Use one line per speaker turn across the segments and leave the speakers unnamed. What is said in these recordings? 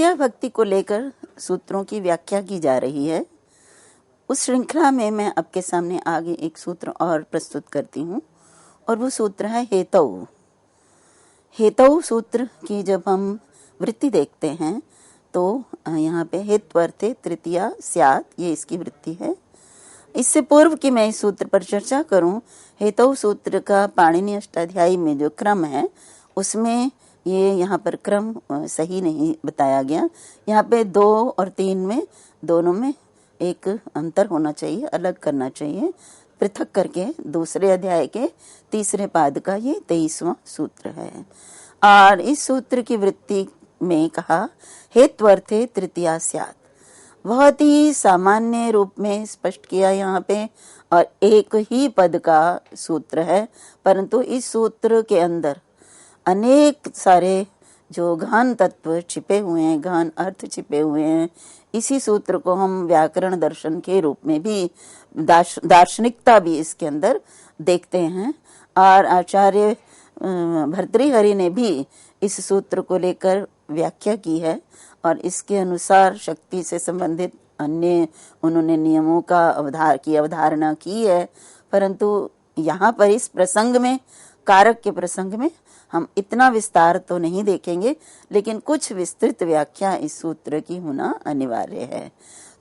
तृतीया भक्ति को लेकर सूत्रों की व्याख्या की जा रही है। उस श्रृंखला में मैं आपके सामने आगे एक सूत्र और प्रस्तुत करती हूँ और वो सूत्र है हेतौ। हेतौ सूत्र की जब हम वृत्ति देखते हैं तो यहाँ पे हेत्वर्थे तृतीया स्यात्, ये इसकी वृत्ति है। इससे पूर्व कि मैं इस सूत्र पर चर्चा करूं, हेतौ सूत्र का पाणिनि अष्टाध्यायी में जो क्रम है उसमें ये यहाँ पर क्रम सही नहीं बताया गया। यहाँ पे 2 और 3 में दोनों में एक अंतर होना चाहिए, अलग करना चाहिए, पृथक करके दूसरे अध्याय के तीसरे पाद का ये 23वां सूत्र है। और इस सूत्र की वृत्ति में कहा हेत्वर्थे तृतीया स्यात्, बहुत ही सामान्य रूप में स्पष्ट किया यहाँ पे, और एक ही पद का सूत्र है, परंतु इस सूत्र के अंदर अनेक सारे जो गहन तत्व छिपे हुए हैं, गहन अर्थ छिपे हुए हैं। इसी सूत्र को हम व्याकरण दर्शन के रूप में भी, दार्शनिकता भी इसके अंदर देखते हैं। और आचार्य भर्तृहरि ने भी इस सूत्र को लेकर व्याख्या की है और इसके अनुसार शक्ति से संबंधित अन्य उन्होंने नियमों का अवधारणा की है। परंतु यहाँ पर इस प्रसंग में, कारक के प्रसंग में, हम इतना विस्तार तो नहीं देखेंगे, लेकिन कुछ विस्तृत व्याख्या इस सूत्र की होना अनिवार्य है।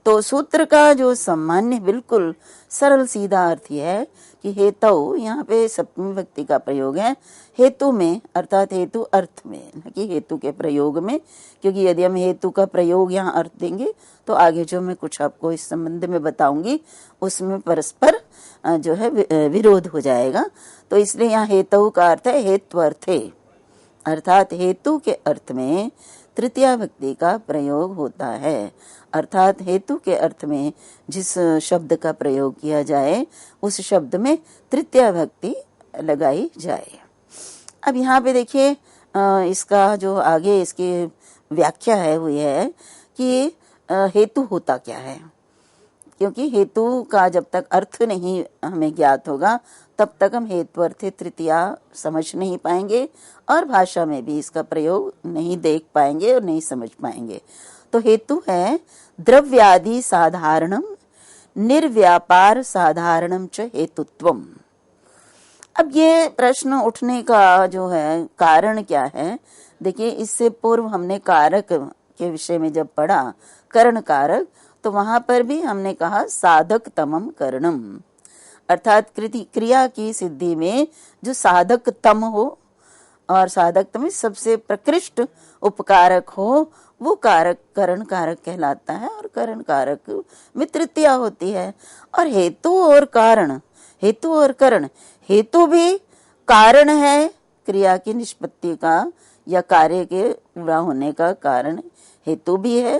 तो सूत्र का जो सामान्य बिल्कुल सरल सीधा अर्थ यह है कि हेतौ, यहाँ पे सप्तमी विभक्ति का प्रयोग है हेतु में, अर्थात हेतु अर्थ में, न कि हेतु के प्रयोग में, क्योंकि यदि हम हेतु का प्रयोग यहाँ अर्थ देंगे तो आगे जो मैं कुछ आपको इस संबंध में बताऊंगी उसमें परस्पर जो है विरोध हो जाएगा। तो इसलिए यहाँ हेतु का अर्थ है हेत्वर्थे, अर्थात हेतु के अर्थ में तृतीया भक्ति का प्रयोग होता है। अर्थात हेतु के अर्थ में जिस शब्द का प्रयोग किया जाए उस शब्द में तृतीया भक्ति लगाई जाए। अब यहाँ पे देखिए इसका जो आगे इसकी व्याख्या है वो यह है कि हेतु होता क्या है, क्योंकि हेतु का जब तक अर्थ नहीं हमें ज्ञात होगा तब तक हम हेत्वर्थे तृतीया समझ नहीं पाएंगे और भाषा में भी इसका प्रयोग नहीं देख पाएंगे और नहीं समझ पाएंगे। तो हेतु है द्रव्यादि साधारणम निर्व्यापार साधारणम च हेतुत्वम। अब ये प्रश्न उठने का जो है कारण क्या है, देखिए इससे पूर्व हमने कारक के विषय में जब पढ़ा करण कारक, तो वहां पर भी हमने कहा साधक तमम करणम, अर्थात क्रिया की सिद्धि में जो साधक तम हो और साधक तम सबसे प्रकृष्ट उपकारक हो वो कारक करण कारक कहलाता है और करण कारक में तृतीया होती है। और हेतु और कारण, हेतु और करण, हेतु भी कारण है क्रिया की निष्पत्ति का या कार्य के पूरा होने का कारण हेतु भी है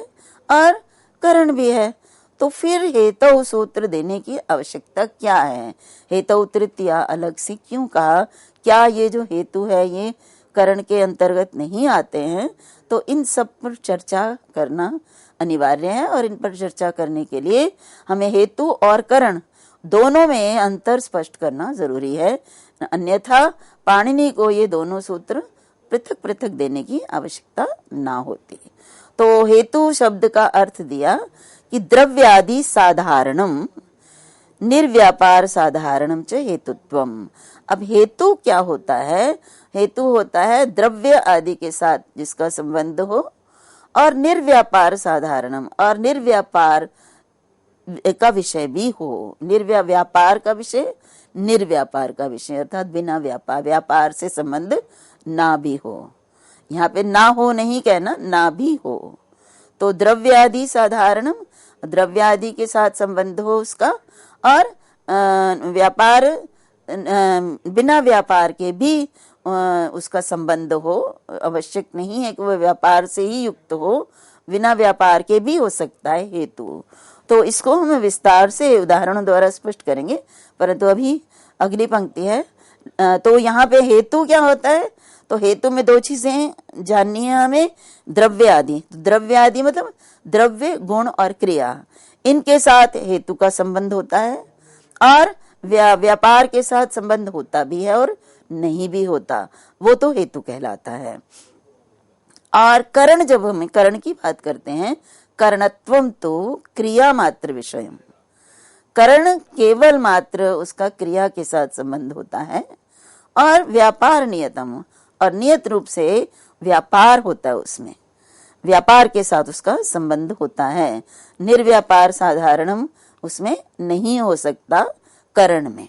और करण भी है। तो फिर हेतु सूत्र देने की आवश्यकता क्या है, हेतु तृतीया अलग से क्यों कहा, क्या ये जो हेतु है ये करण के अंतर्गत नहीं आते हैं? तो इन सब पर चर्चा करना अनिवार्य है और इन पर चर्चा करने के लिए हमें हेतु और करण दोनों में अंतर स्पष्ट करना जरूरी है, अन्यथा पाणिनि को ये दोनों सूत्र पृथक पृथक देने की आवश्यकता ना होती। तो हेतु शब्द का अर्थ दिया कि द्रव्यादि साधारणम निर्व्यापार साधारणम च हेतुत्वम। अब हेतु क्या होता है, हेतु होता है द्रव्य आदि के साथ जिसका संबंध हो, और निर्व्यापार साधारणम, और निर्व्यापार का विषय भी हो, व्यापार का विषय, निर्व्यापार का विषय, अर्थात बिना व्यापार से संबंध ना भी हो। यहाँ पे ना हो नहीं कहना, ना भी हो। तो द्रव्यादि साधारणम, द्रव्यादि के साथ संबंध हो उसका, और व्यापार बिना व्यापार के भी उसका संबंध हो, आवश्यक नहीं है कि वह व्यापार से ही युक्त हो, बिना व्यापार के भी हो सकता है हेतु। तो इसको हम विस्तार से उदाहरणों द्वारा स्पष्ट करेंगे, परंतु अभी अगली पंक्ति है। तो यहाँ पे हेतु क्या होता है, तो हेतु में 2 चीजें जाननी है हमें, द्रव्य आदि। द्रव्य आदि मतलब द्रव्य, गुण और क्रिया, इनके साथ हेतु का संबंध होता है और व्यापार के साथ संबंध होता भी है और नहीं भी होता, वो तो हेतु कहलाता है। और करण, जब हम करण की बात करते हैं, करणत्वम तो क्रिया मात्र विषयम, करण केवल मात्र उसका क्रिया के साथ संबंध होता है, और व्यापार नियतम, और नियत रूप से व्यापार होता है, उसमें व्यापार के साथ उसका संबंध होता है। निर्व्यापार साधारणम उसमें नहीं हो सकता करण में।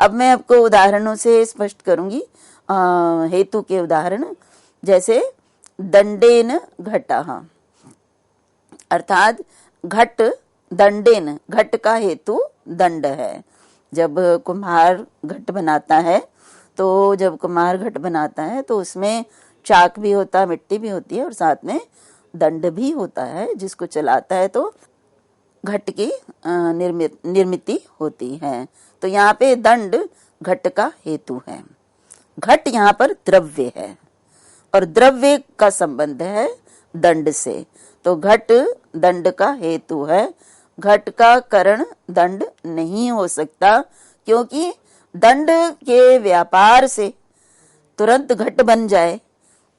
अब मैं आपको उदाहरणों से स्पष्ट करूंगी, हेतु के उदाहरण, जैसे दंडेन घटः, अर्थात घट, दंडेन, घट का हेतु दंड है। जब कुम्हार घट बनाता है, तो जब कुम्हार घट बनाता है तो उसमें चाक भी होता है, मिट्टी भी होती है, और साथ में दंड भी होता है, जिसको चलाता है तो घट की निर्मिति होती है। तो यहाँ पे दंड घट का हेतु है। घट यहाँ पर द्रव्य है, और द्रव्य का संबंध है दंड से, तो घट दंड का हेतु है। घट का करण दंड नहीं हो सकता, क्योंकि दंड के व्यापार से तुरंत घट बन जाए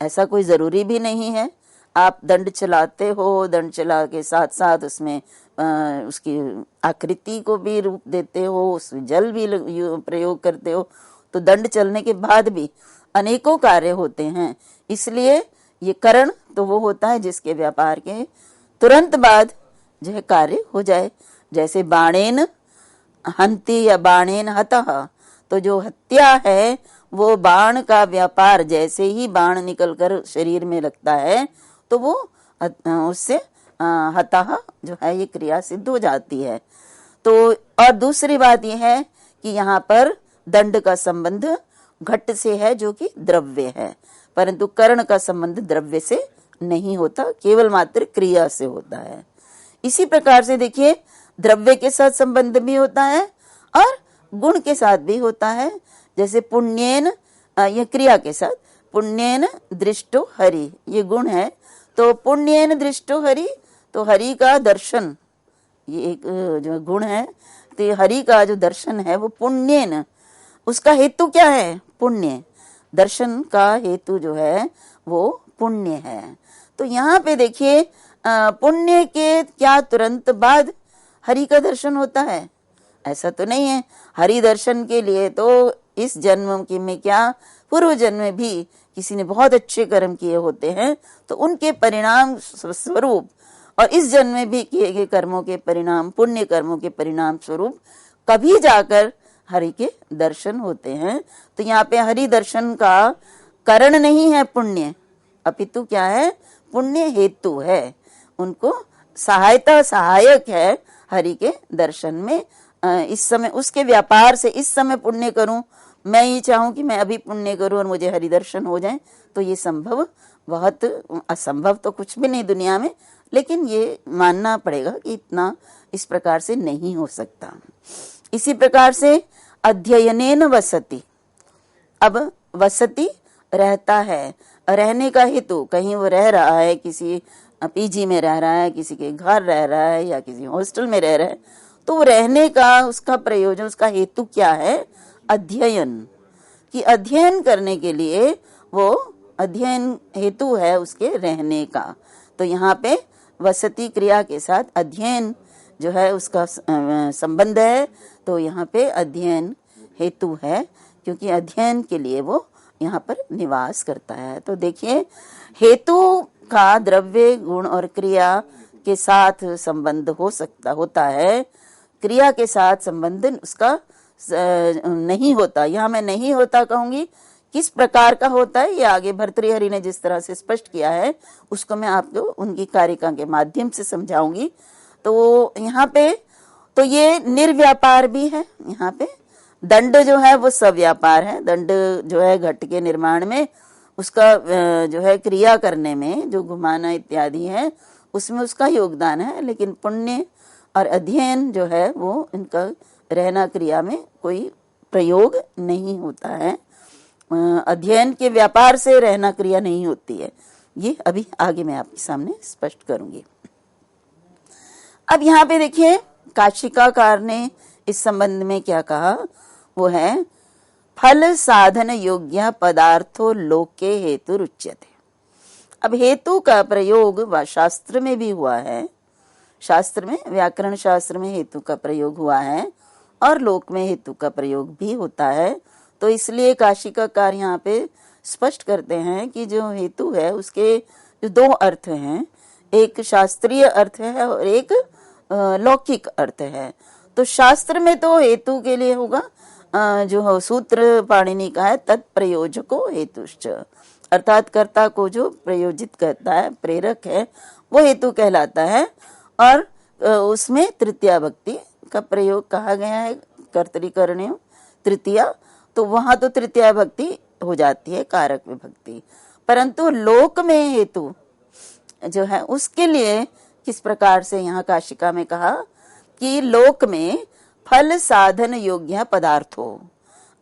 ऐसा कोई जरूरी भी नहीं है। आप दंड चलाते हो, दंड चला के साथ साथ उसमें उसकी आकृति को भी रूप देते हो, उसमें जल भी प्रयोग करते हो, तो दंड चलने के बाद भी अनेकों कार्य होते हैं। इसलिए ये करण तो वो होता है जिसके व्यापार के तुरंत बाद जो है कार्य हो जाए। जैसे बाणेन हंति या बाणेन हतः, तो जो हत्या है वो बाण का व्यापार, जैसे ही बाण निकलकर शरीर में लगता है तो वो उससे हतः जो है ये क्रिया सिद्ध हो जाती है। तो और दूसरी बात यह है कि यहाँ पर दंड का संबंध घट से है जो कि द्रव्य है, परंतु करण का संबंध द्रव्य से नहीं होता, केवल मात्र क्रिया से होता है। इसी प्रकार से देखिए, द्रव्य के साथ संबंध भी होता है और गुण के साथ भी होता है। जैसे पुण्येन, यह क्रिया के साथ, पुण्येन दृष्टो हरि, ये गुण है, तो पुण्येन दृष्टो हरि, तो हरि का दर्शन, ये एक जो गुण है, तो हरि का जो दर्शन है वो पुण्येन, उसका हेतु क्या है? पुण्य। दर्शन का हेतु जो है वो पुण्य है। तो यहाँ पे देखिए, पुण्य के क्या तुरंत बाद हरि का दर्शन होता है? ऐसा तो नहीं है। हरि दर्शन के लिए तो इस जन्म की में क्या, पूर्व जन्म में भी किसी ने बहुत अच्छे कर्म किए होते हैं, तो उनके परिणाम स्वरूप, और इस जन्म में भी किए गए कर्मों के परिणाम, पुण्य कर्मों के परिणाम स्वरूप कभी जाकर हरि के दर्शन होते हैं। तो यहाँ पे हरि दर्शन का कारण नहीं है पुण्य, अपितु क्या है? पुण्य हेतु है, उनको सहायता, सहायक है हरि के दर्शन में। इस समय उसके व्यापार से इस समय पुण्य करूं, मैं ये चाहूं कि मैं अभी पुण्य करूं और मुझे हरि दर्शन हो जाए, तो ये संभव, बहुत असंभव तो कुछ भी नहीं दुनिया में, लेकिन ये मानना पड़ेगा कि इतना इस प्रकार से नहीं हो सकता। इसी प्रकार से अध्ययनेन वसति, अब वसति रहता है, रहने का हेतु, कहीं वो रह रहा है, किसी पीजी में रह रहा है, किसी के घर रह रहा है, या किसी हॉस्टल में रह रहा है, तो वो रहने का उसका प्रयोजन, उसका हेतु क्या है? अध्ययन, कि अध्ययन करने के लिए वो अध्ययन हेतु है उसके रहने का। तो यहाँ पे वसति क्रिया के साथ अध्ययन जो है उसका संबंध है, तो यहाँ पे अध्ययन हेतु है, क्योंकि अध्ययन के लिए वो यहाँ पर निवास करता है। तो देखिए, हेतु का द्रव्य, गुण और क्रिया के साथ संबंध हो सकता, होता है, क्रिया के साथ संबंध उसका नहीं होता। यहाँ मैं नहीं होता कहूंगी, किस प्रकार का होता है ये आगे भर्तृहरि ने जिस तरह से स्पष्ट किया है उसको मैं आपको उनकी कारिका के माध्यम से समझाऊंगी। तो यहाँ पे तो ये निर्व्यापार भी है। यहाँ पे दंड जो है वो सव्यापार है। दंड जो है घट के निर्माण में, उसका जो है क्रिया करने में, जो घुमाना इत्यादि है उसमें उसका योगदान है, लेकिन पुण्य और अध्ययन जो है वो इनका रहना क्रिया में कोई प्रयोग नहीं होता है। अध्ययन के व्यापार से रहना क्रिया नहीं होती है। ये अभी आगे मैं आपके सामने स्पष्ट करूंगी। अब यहाँ पे देखिए, काशिकाकार ने इस संबंध में क्या कहा, वो है फल साधन योग्य पदार्थो लोके हेतु रुच्यते। अब हेतु का प्रयोग शास्त्र में भी हुआ है, शास्त्र में, व्याकरण शास्त्र में हेतु का प्रयोग हुआ है और लोक में हेतु का प्रयोग भी होता है। तो इसलिए काशिकाकार यहाँ पे स्पष्ट करते हैं कि जो हेतु है उसके जो दो अर्थ हैं, एक शास्त्रीय अर्थ है और एक लौकिक अर्थ है। तो शास्त्र में तो हेतु के लिए होगा जो सूत्र पाणिनि का है, तत्प्रयोजको हेतुश्च, अर्थात कर्ता को जो प्रयोजित करता है, प्रेरक है, वो हेतु कहलाता है। और उसमें तृतीया भक्ति का प्रयोग कहा गया है, कर्तरीकरणीय तृतीया, तो वहां तो तृतीया भक्ति हो जाती है कारक विभक्ति। परंतु लोक में हेतु जो है उसके लिए किस प्रकार से यहाँ काशिका में कहा कि लोक में फल साधन योग्य पदार्थ हो,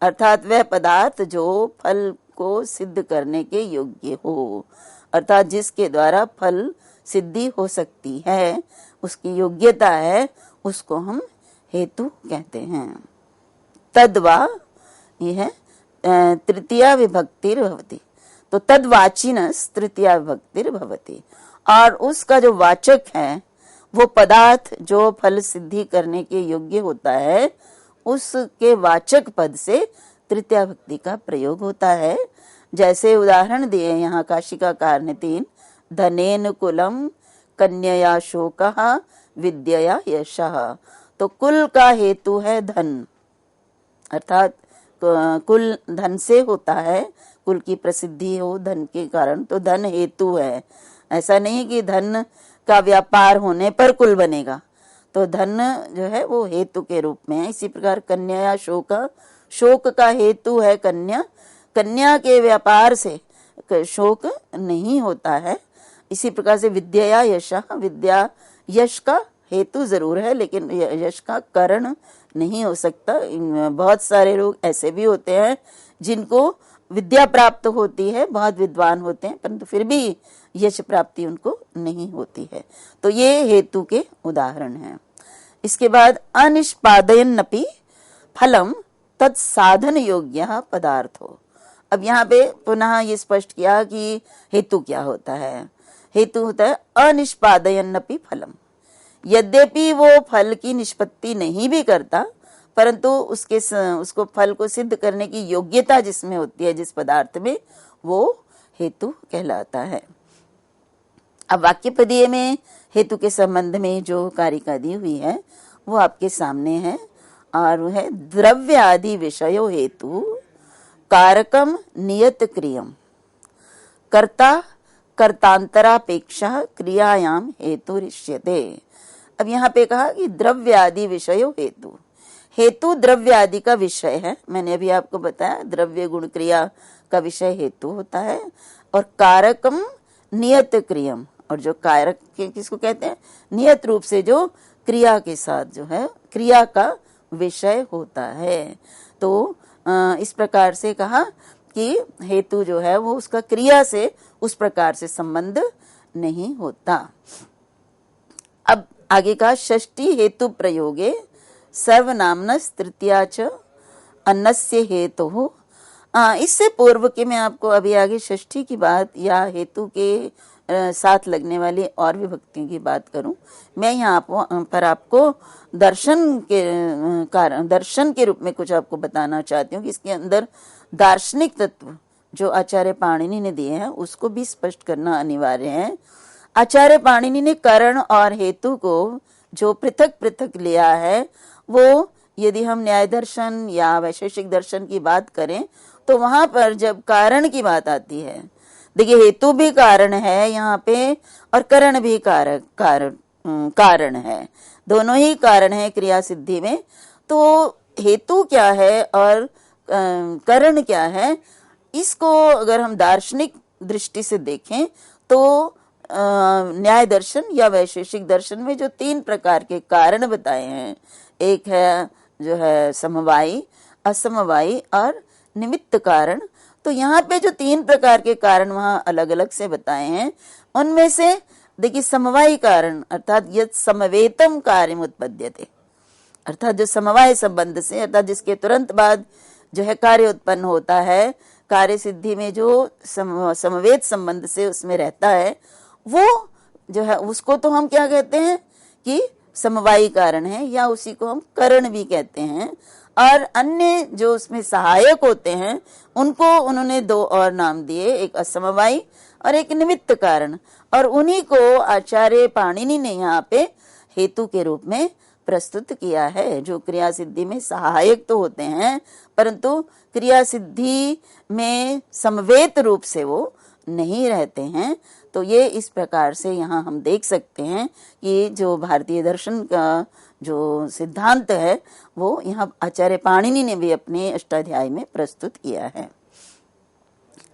अर्थात वह पदार्थ जो फल को सिद्ध करने के योग्य हो, अर्थात जिसके द्वारा फल सिद्धि हो सकती है, उसकी योग्यता है, उसको हम हेतु कहते हैं। तद्वा यह है तृतीया विभक्तिर भवति, तो तद्वाचिनस तृतीया विभक्तिर भवति, और उसका जो वाचक है वो पदार्थ जो फल सिद्धि करने के योग्य होता है, उसके वाचक पद से तृतीया विभक्ति का प्रयोग होता है। जैसे उदाहरण दिए यहाँ काशिकाकार ने 3, धनेन कुलम, कन्यया शोकः, विद्यया यशः। तो कुल का हेतु है धन, अर्थात कुल धन से होता है, कुल की प्रसिद्धि हो धन के कारण, तो धन हेतु है। ऐसा नहीं कि धन का व्यापार होने पर कुल बनेगा, तो धन जो है वो हेतु के रूप में है। इसी प्रकार कन्या या शोक, शोक का हेतु है कन्या, कन्या के व्यापार से शोक नहीं होता है। इसी प्रकार से विद्या या यश, विद्या यश का हेतु जरूर है लेकिन यश का कारण नहीं हो सकता। बहुत सारे लोग ऐसे भी होते हैं जिनको विद्या प्राप्त होती है, बहुत विद्वान होते हैं, परंतु फिर भी यश प्राप्ति उनको नहीं होती है। तो ये हेतु के उदाहरण हैं। इसके बाद अनिष्पादयन्नपि फलम तत्साधन योग्य पदार्थो। अब यहाँ पे पुनः ये स्पष्ट किया कि हेतु क्या होता है। हेतु होता है अनिष्पादयन्नपि फलम, यद्यपि वो फल की निष्पत्ति नहीं भी करता, परंतु उसको फल को सिद्ध करने की योग्यता जिसमें होती है, जिस पदार्थ में, वो हेतु कहलाता है। अब वाक्य पदीय में हेतु के संबंध में जो कारिका दी हुई है वो आपके सामने है, और वो है द्रव्य आदि विषयो हेतु कारकम नियत क्रियम कर्ता कर्तांतरापेक्षा क्रियायाम हेतु रिष्यते। अब यहाँ पे कहा कि द्रव्य आदि विषयो हेतु, हेतु द्रव्य आदि का विषय है। मैंने अभी आपको बताया द्रव्य गुण क्रिया का विषय हेतु होता है, और कारकम नियत क्रियम, और जो कारक किसको कहते हैं, नियत रूप से जो क्रिया के साथ जो है क्रिया का विषय होता है। तो इस प्रकार से कहा कि हेतु जो है वो उसका क्रिया से उस प्रकार से संबंध नहीं होता। अब आगे का षष्ठी हेतु प्रयोगे सर्वनामनस तृतीया च अन्नस्य हेतु हो। इससे पूर्व के मैं आपको अभी आगे षष्ठी की बात या हेतु के साथ लगने वाली और विभक्तियों की बात करूं, मैं यहाँ पर आपको दर्शन के रूप में कुछ आपको बताना चाहती हूँ कि इसके अंदर दार्शनिक तत्व जो आचार्य पाणिनि ने दिए हैं उसको भी स्पष्ट करना अनिवार्य है। आचार्य पाणिनि ने कारण और हेतु को जो पृथक पृथक लिया है, वो यदि हम न्याय दर्शन या वैशेषिक दर्शन की बात करें तो वहां पर जब कारण की बात आती है, देखिए हेतु भी कारण है यहाँ पे और करण भी कारण है, दोनों ही कारण है क्रिया सिद्धि में। तो हेतु क्या है और करण क्या है, इसको अगर हम दार्शनिक दृष्टि से देखें तो न्याय दर्शन या वैशेषिक दर्शन में जो 3 प्रकार के कारण बताए हैं, एक है जो है समवायी, असमवायी और निमित्त कारण। तो यहाँ पे जो 3 प्रकार के कारण वहां अलग अलग से बताए हैं, उनमें से देखिए समवायी कारण अर्थात यत् समवेतम कार्यम उत्पद्यते, अर्थात जो समवाय संबंध से, अर्थात जिसके तुरंत बाद जो है कार्य उत्पन्न होता है, कार्य सिद्धि में जो समवेत संबंध से उसमें रहता है, वो जो है उसको तो हम क्या कहते हैं कि समवायी कारण है, या उसी को हम करण भी कहते हैं। और अन्य जो उसमें सहायक होते हैं उनको उन्होंने दो और नाम दिए, एक असमवायी और एक निमित्त कारण। और उन्हीं को आचार्य पाणिनि ने यहाँ पे हेतु के रूप में प्रस्तुत किया है, जो क्रिया सिद्धि में सहायक तो होते हैं परंतु क्रिया सिद्धि में समवेत रूप से वो नहीं रहते हैं। तो ये इस प्रकार से यहाँ हम देख सकते हैं कि जो भारतीय दर्शन का जो सिद्धांत है वो यहाँ आचार्य पाणिनि ने भी अपने अष्टाध्यायी में प्रस्तुत किया है।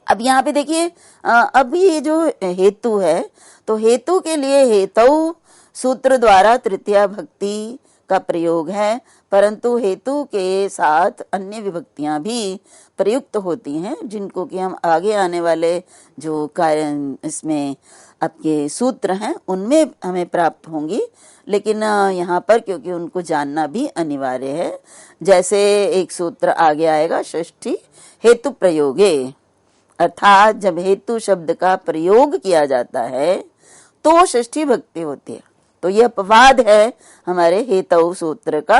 अब यहाँ पे देखिए, अब ये जो हेतु है, तो हेतु के लिए हेतु सूत्र द्वारा तृतीया भक्ति का प्रयोग है, परंतु हेतु के साथ अन्य विभक्तियां भी प्रयुक्त होती हैं, जिनको कि हम आगे आने वाले जो कार्य इसमें आपके सूत्र हैं उनमें हमें प्राप्त होंगी। लेकिन यहाँ पर क्योंकि उनको जानना भी अनिवार्य है, जैसे एक सूत्र आगे आएगा, षष्ठी हेतु प्रयोगे, अर्थात जब हेतु शब्द का प्रयोग किया जाता है तो षष्ठी भक्ति होती है। तो यह अपवाद है हमारे हेतु सूत्र का,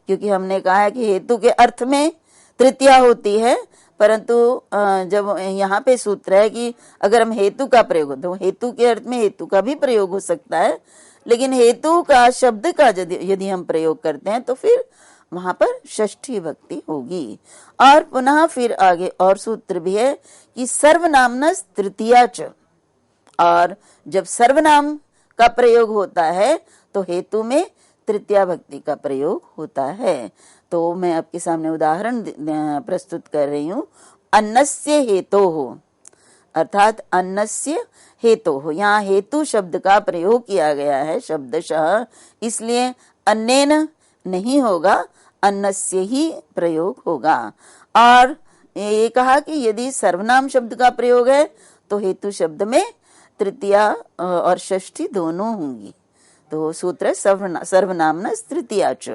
क्योंकि हमने कहा है कि हेतु के अर्थ में तृतीया होती है, परंतु जब यहाँ पे सूत्र है कि अगर हम हेतु का प्रयोग, तो हेतु के अर्थ में हेतु का भी प्रयोग हो सकता है, लेकिन हेतु का शब्द का यदि हम प्रयोग करते हैं तो फिर वहां पर षष्ठी भक्ति होगी। और पुनः फिर आगे और सूत्र भी है कि सर्वनामनस तृतीया च, और जब सर्वनाम का प्रयोग होता है तो हेतु में तृतीया भक्ति का प्रयोग होता है। तो मैं आपके सामने उदाहरण प्रस्तुत कर रही हूँ। अन्नस्य हेतोः, अर्थात अन्नस्य हेतोः, यहाँ हेतु शब्द का प्रयोग किया गया है शब्दशः, इसलिए अन्नेन नहीं होगा, अन्नस्य ही प्रयोग होगा। और ये कहा कि यदि सर्वनाम शब्द का प्रयोग है तो हेतु शब्द में तृतीया और षष्ठी दोनों होंगी। तो सूत्र सर्वनामना तृतीया च,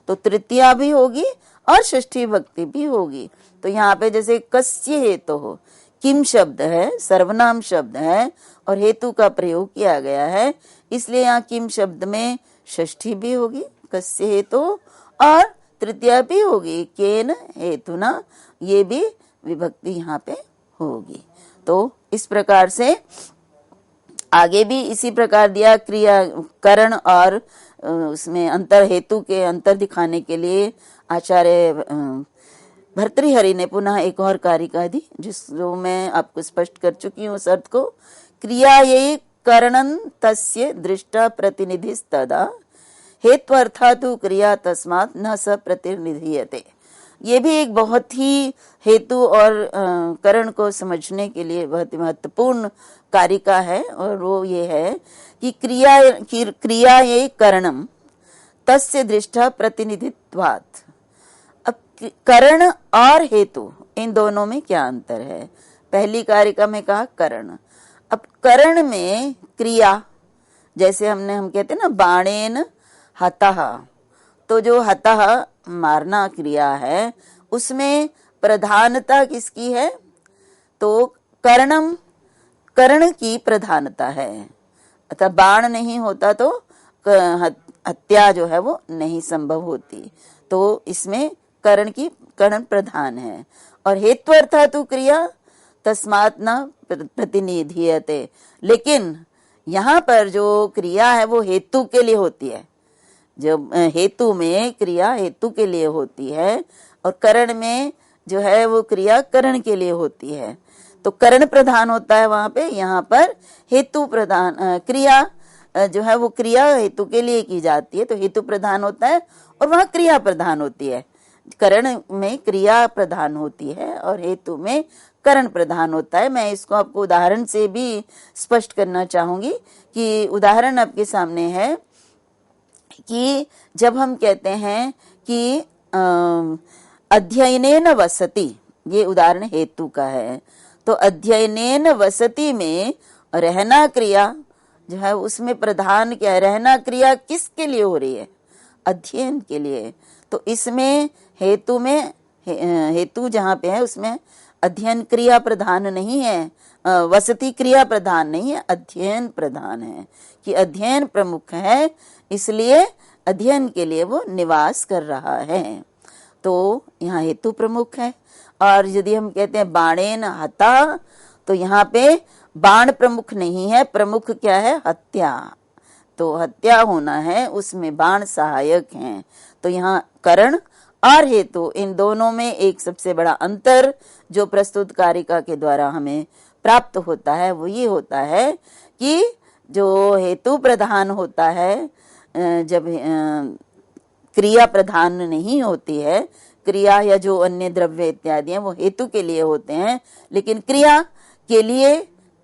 तो तृतीया भी होगी और षष्ठी भक्ति भी होगी। तो यहाँ पे जैसे कस्य हेतु हो, किम शब्द है, सर्वनाम शब्द है और हेतु का प्रयोग किया गया है, इसलिए यहाँ किम शब्द में षष्ठी भी होगी कस्य हेतु, और तृतीया भी होगी केन हेतुना, ये भी विभक्ति यहाँ पे होगी। तो इस प्रकार से आगे भी इसी प्रकार दिया, क्रिया करण और उसमें अंतर, हेतु के अंतर दिखाने के लिए आचार्य भर्तृहरि ने पुनः एक और कारिका दी, जिसको मैं आपको स्पष्ट कर चुकी हूँ उस अर्थ को। क्रिया ये करणं तस्य दृष्टा प्रतिनिधिस्तदा हेत्वर्थातु क्रिया तस्मात् न स प्रतिनिधीयते। ये भी एक बहुत ही हेतु और करण को समझने के लिए बहुत महत्वपूर्ण कारिका है, और वो ये है कि क्रिया ये करणम तस्य दृष्टा प्रतिनिधित्वात्। अब करण और हेतु इन दोनों में क्या अंतर है? पहली कारिका में कहा करण। अब करण में क्रिया, जैसे हम कहते हैं ना बाणेन हतः, तो जो हतः मारना क्रिया है उसमें प्रधानता किसकी है? तो करणम, कर्ण की प्रधानता है। अतः बाण नहीं होता तो हत्या जो है वो नहीं संभव होती, तो इसमें कर्ण प्रधान है। और हेतु अर्थातु क्रिया तस्मात् न प्रतिनिधीयते, लेकिन यहाँ पर जो क्रिया है वो हेतु के लिए होती है। जब हेतु में क्रिया हेतु के लिए होती है और करण में जो है वो क्रिया करण के लिए होती है, तो करण प्रधान होता है वहां पे। यहाँ पर हेतु प्रधान, क्रिया जो है वो क्रिया हेतु के लिए की जाती है तो हेतु प्रधान होता है, और वहां क्रिया प्रधान होती है। करण में क्रिया प्रधान होती है और हेतु में करण प्रधान होता है। मैं इसको आपको उदाहरण से भी स्पष्ट करना चाहूंगी कि उदाहरण आपके सामने है कि जब हम कहते हैं कि अध्ययनेन वसति, ये उदाहरण हेतु का है, तो अध्ययनेन वसति में रहना क्रिया जो है उसमें प्रधान क्या है? रहना क्रिया किसके लिए हो रही है? अध्ययन के लिए। तो इसमें हेतु में हेतु जहाँ पे है उसमें अध्ययन क्रिया प्रधान नहीं है, वसति क्रिया प्रधान नहीं है, अध्ययन प्रधान है, कि अध्ययन प्रमुख है, इसलिए अध्ययन के लिए वो निवास कर रहा है। तो यहाँ हेतु प्रमुख है। और यदि हम कहते हैं बाणेन हता, तो यहाँ पे बाण प्रमुख नहीं है, प्रमुख क्या है? हत्या। तो हत्या होना है, उसमें बाण सहायक हैं। तो यहाँ करण और हेतु, इन दोनों में एक सबसे बड़ा अंतर जो प्रस्तुत कारिका के द्वारा हमें प्राप्त होता है वो ये होता है कि जो हेतु प्रधान होता है, जब क्रिया प्रधान नहीं होती है, क्रिया या जो अन्य द्रव्य इत्यादि हैं वो हेतु के लिए होते हैं, लेकिन क्रिया के लिए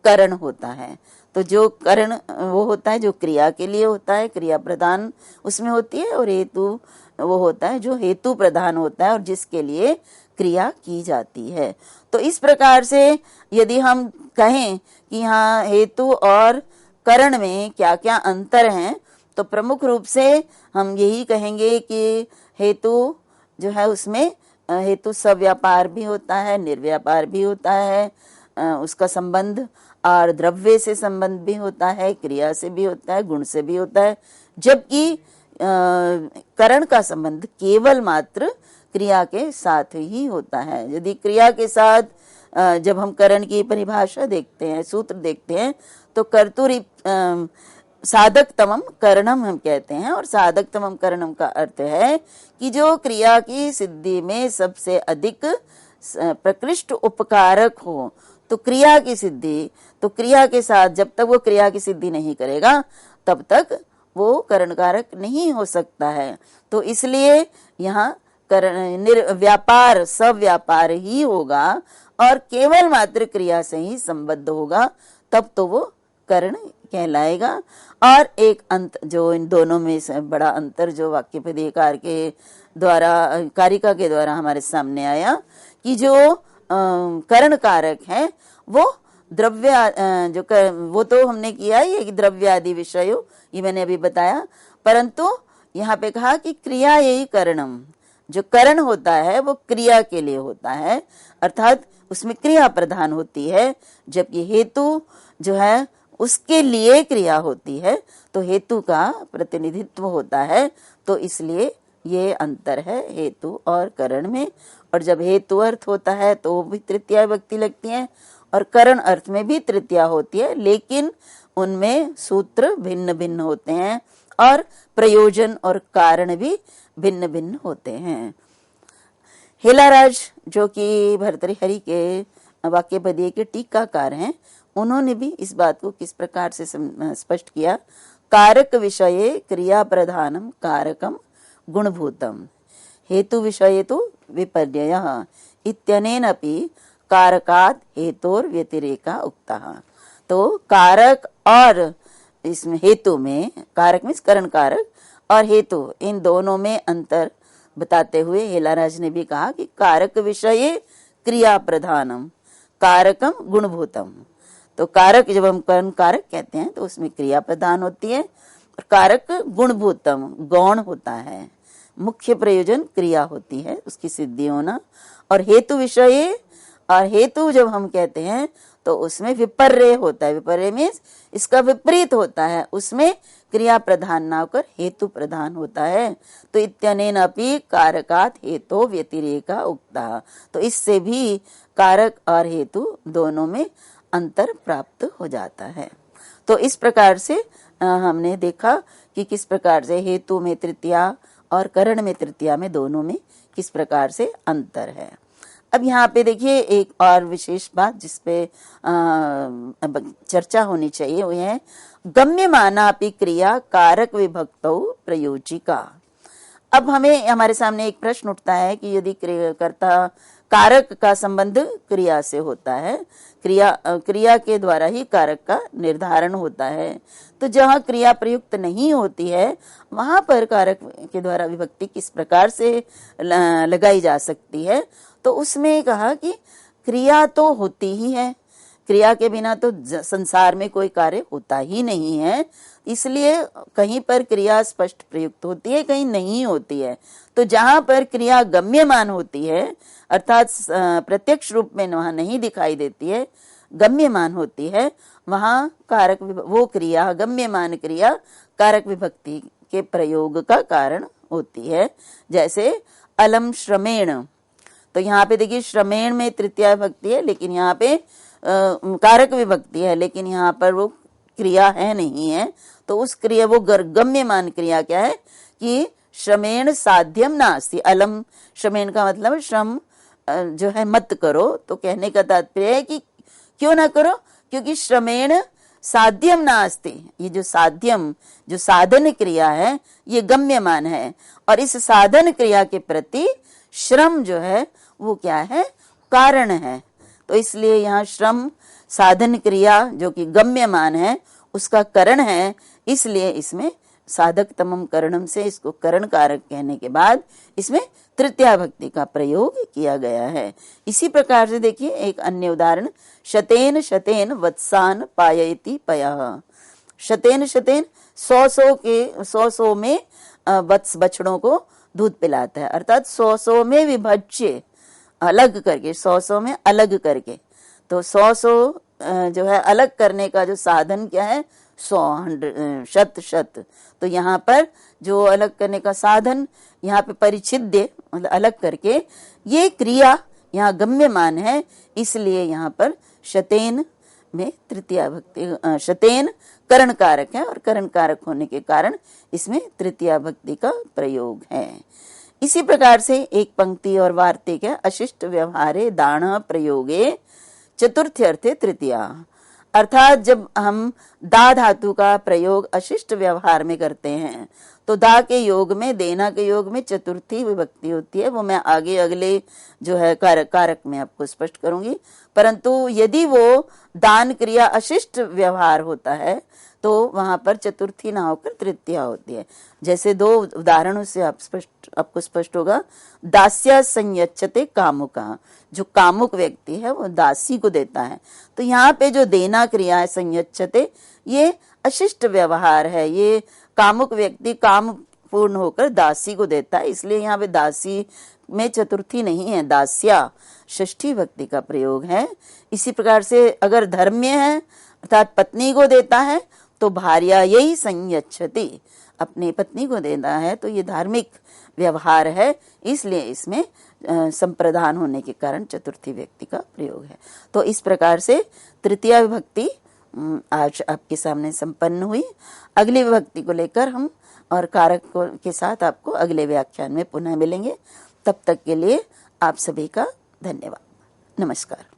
करण होता है। तो जो करण वो होता है जो क्रिया के लिए होता है, क्रिया प्रधान उसमें होती है, और हेतु वो होता है जो हेतु प्रधान होता है और जिसके लिए क्रिया की जाती है। तो इस प्रकार से यदि हम कहें कि यहाँ हेतु और करण में क्या क्या अंतर हैं, तो प्रमुख रूप से हम यही कहेंगे कि हेतु जो है उसमें हेतु सव्यापार भी होता है, निर्व्यापार भी होता है, उसका संबंध और द्रव्य से संबंध भी होता है, क्रिया से भी होता है, गुण से भी होता है, जबकि करण का संबंध केवल मात्र क्रिया के साथ ही होता है। यदि क्रिया के साथ जब हम करण की परिभाषा देखते हैं, सूत्र देखते हैं, तो कर्तुरी साधक तमम करणम हम कहते हैं, और साधक तमम करणम का अर्थ है कि जो क्रिया की सिद्धि में सबसे अधिक प्रकृष्ट उपकारक हो। तो क्रिया की सिद्धि, तो क्रिया के साथ जब तक वो क्रिया की सिद्धि नहीं करेगा तब तक वो करण कारक नहीं हो सकता है। तो इसलिए यहाँ व्यापार सव्यापार ही होगा और केवल मात्र क्रिया से ही संबद्ध होगा, तब तो वो करण कहलाएगा। और एक अंत जो इन दोनों में से बड़ा अंतर जो वाक्यपदीकार के द्वारा, कारिका के द्वारा हमारे सामने आया कि जो करण कारक है वो द्रव्य वो तो हमने किया ही है कि द्रव्य आदि विषयों, ये मैंने अभी बताया, परंतु यहाँ पे कहा कि क्रिया यही करणम, जो करण होता है वो क्रिया के लिए होता है, अर्थात उसमें क्रिया प्रधान होती है, जबकि हेतु जो है उसके लिए क्रिया होती है, तो हेतु का प्रतिनिधित्व होता है। तो इसलिए ये अंतर है हेतु और करण में। और जब हेतु अर्थ होता है तो भी तृतीया विभक्ति लगती है, और करण अर्थ में भी तृतीया होती है, लेकिन उनमें सूत्र भिन्न भिन्न होते हैं और प्रयोजन और कारण भी भिन्न भिन्न होते हैं। हेलाराज जो कि भर्तृहरि के वाक्यपदीय के टीकाकार हैं, उन्होंने भी इस बात को किस प्रकार से स्पष्ट किया। कारक विषये क्रिया प्रधानम कारकम गुणभूतम हेतु विषये तो विपर्ययः इत्यनेनपि कारकात् हेतोर व्यतिरेका उक्तः। तो कारक और इसमें हेतु में, कारक मीन्स करण कारक और हेतु, इन दोनों में अंतर बताते हुए हेलाराज ने भी कहा कि कारक विषये क्रिया प्रधानम कारकम गुणभूतम। तो कारक जब हम कर्ण कारक कहते हैं तो उसमें क्रिया प्रधान होती है, और कारक गुणभूतम गौण होता है, मुख्य प्रयोजन क्रिया होती है, उसकी सिद्धि होना। और हेतु विषय, और हेतु जब हम कहते हैं तो उसमें विपर्य होता है, विपर्य मीन्स इसका विपरीत होता है, उसमें क्रिया प्रधान ना होकर हेतु प्रधान होता है। तो इत्यनेन अपि कारकात् हेतु व्यतिरेका उक्ता। तो इससे भी कारक और हेतु दोनों में अंतर प्राप्त हो जाता है। तो इस प्रकार से हमने देखा कि किस प्रकार से हेतु में तृतीया और करण में तृतीया में दोनों में किस प्रकार से अंतर है। अब यहाँ पे देखिए एक और विशेष बात जिसपे चर्चा होनी चाहिए, वो है गम्यमानापि क्रिया कारक विभक्तौ प्रयोजिका। अब हमें हमारे सामने एक प्रश्न उठता है कि यदि कर्ता कारक का संबंध क्रिया से होता है, क्रिया के द्वारा ही कारक का निर्धारण होता है, तो जहाँ क्रिया प्रयुक्त नहीं होती है वहां पर कारक के द्वारा विभक्ति किस प्रकार से लगाई जा सकती है। तो उसमें कहा कि क्रिया तो होती ही है, क्रिया के बिना तो संसार में कोई कार्य होता ही नहीं है। इसलिए कहीं पर क्रिया स्पष्ट प्रयुक्त होती है, कहीं नहीं होती है। तो जहां पर क्रिया गम्यमान होती है, अर्थात प्रत्यक्ष रूप में वहां नहीं दिखाई देती है, गम्यमान होती है, वहां कारक वो क्रिया, गम्यमान क्रिया कारक विभक्ति के प्रयोग का कारण होती है। जैसे अलम श्रमेण, तो यहाँ पे देखिए श्रमेण में तृतीया विभक्ति है, लेकिन यहाँ पे कारक विभक्ति है, लेकिन यहाँ पर वो क्रिया है नहीं है। तो उस क्रिया, वो गम्यमान क्रिया क्या है कि श्रमेण साध्यम नास्ति। अलम श्रमेण का मतलब श्रम जो है मत करो, तो कहने का तात्पर्य है कि क्यों ना करो, क्योंकि श्रमेण साध्यम नास्ति। ये जो साध्यम, जो साधन क्रिया है, ये गम्यमान है, और इस साधन क्रिया के प्रति श्रम जो है वो क्या है, कारण है। तो इसलिए यहाँ श्रम साधन क्रिया जो कि गम्यमान है उसका करण है, इसलिए इसमें साधक तमम करणम से इसको करण कारक कहने के बाद इसमें तृतीया भक्ति का प्रयोग किया गया है। इसी प्रकार से देखिए एक अन्य उदाहरण, शतेन शतेन वत्सान पायति पयः। शतेन शतेन 100 में वत्स बछड़ों को दूध पिलाता है, अर्थात 100 में विभज्य, अलग करके, 100 में अलग करके। तो 100 जो है अलग करने का जो साधन क्या है, 100 शत। तो यहाँ पर जो अलग करने का साधन, यहाँ पे परिच्छिद्य मतलब अलग करके, ये क्रिया यहाँ गम्यमान है, इसलिए यहाँ पर शतेन में तृतीया भक्ति, शतेन करण कारक है, और करण कारक होने के कारण इसमें तृतीया भक्ति का प्रयोग है। इसी प्रकार से एक पंक्ति और वार्तिक है, अशिष्ट व्यवहारे दाण प्रयोगे चतुर्थी अर्थे तृतीया। अर्थात जब हम दा धातु का प्रयोग अशिष्ट व्यवहार में करते हैं तो दा के योग में, देना के योग में चतुर्थी विभक्ति होती है। वो मैं आगे अगले जो है कारक में आपको स्पष्ट करूंगी। परंतु यदि वो दान क्रिया अशिष्ट व्यवहार होता है तो वहां पर चतुर्थी ना होकर तृतीया होती है। जैसे 2 उदाहरणों से आपको स्पष्ट होगा। दास्या संयच्छते कामुका, जो कामुक व्यक्ति है वो दासी को देता है। तो यहाँ पे जो देना क्रिया है संयच्छते, ये अशिष्ट व्यवहार है। ये कामुक व्यक्ति काम पूर्ण होकर दासी को देता है, इसलिए यहाँ पे दासी में चतुर्थी नहीं है, दास्या षष्ठी भक्ति का प्रयोग है। इसी प्रकार से अगर धर्म्य है अर्थात पत्नी को देता है तो भार्या यही संयच्छति, अपनी पत्नी को देता है, तो ये धार्मिक व्यवहार है, इसलिए इसमें संप्रदान होने के कारण चतुर्थी व्यक्ति का प्रयोग है। तो इस प्रकार से तृतीया विभक्ति आज आपके सामने संपन्न हुई। अगली विभक्ति को लेकर हम और कारक के साथ आपको अगले व्याख्यान में पुनः मिलेंगे। तब तक के लिए आप सभी का धन्यवाद। नमस्कार।